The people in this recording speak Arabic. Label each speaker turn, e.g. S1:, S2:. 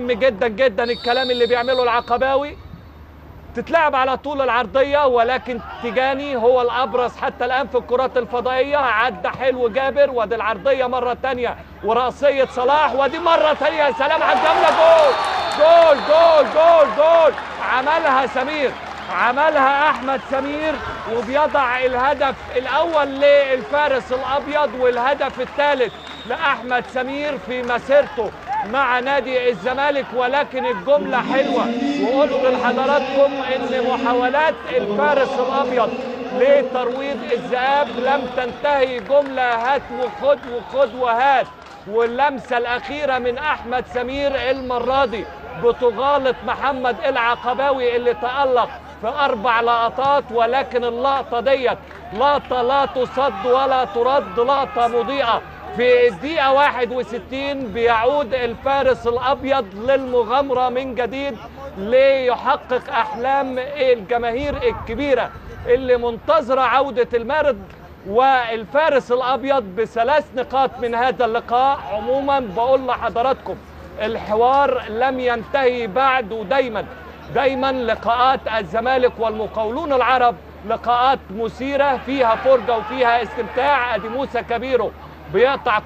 S1: مهم جدا جدا الكلام اللي بيعمله العقباوي. تتلعب على طول العرضية، ولكن تيجاني هو الأبرز حتى الآن في الكرات الفضائية. عدى حلو جابر، وادي العرضية مرة تانية ورأسية صلاح، ودي مرة تانية. يا سلام على الجملة، جول جول جول جول جول. عملها سمير، عملها أحمد سمير، وبيضع الهدف الأول للفارس الأبيض والهدف الثالث لأحمد سمير في مسيرته مع نادي الزمالك. ولكن الجملة حلوة، وقلت لحضراتكم ان محاولات الفارس الابيض لترويض الذئاب لم تنتهي. جملة هات وخد وخد وهات، واللمسة الاخيرة من احمد سمير المرة دي بتغالط محمد العقباوي اللي تألق في 4 لقطات. ولكن اللقطة ديت لقطة لا تصد ولا ترد، لقطة مضيئة. في الدقيقة 61 بيعود الفارس الأبيض للمغامرة من جديد ليحقق أحلام الجماهير الكبيرة اللي منتظرة عودة المارد. والفارس الأبيض ب3 نقاط من هذا اللقاء. عموما بقول لحضراتكم الحوار لم ينتهي بعد، ودايما لقاءات الزمالك والمقاولون العرب لقاءات مثيرة فيها فرجة وفيها استمتاع. ادي موسى كبيرو بيقطع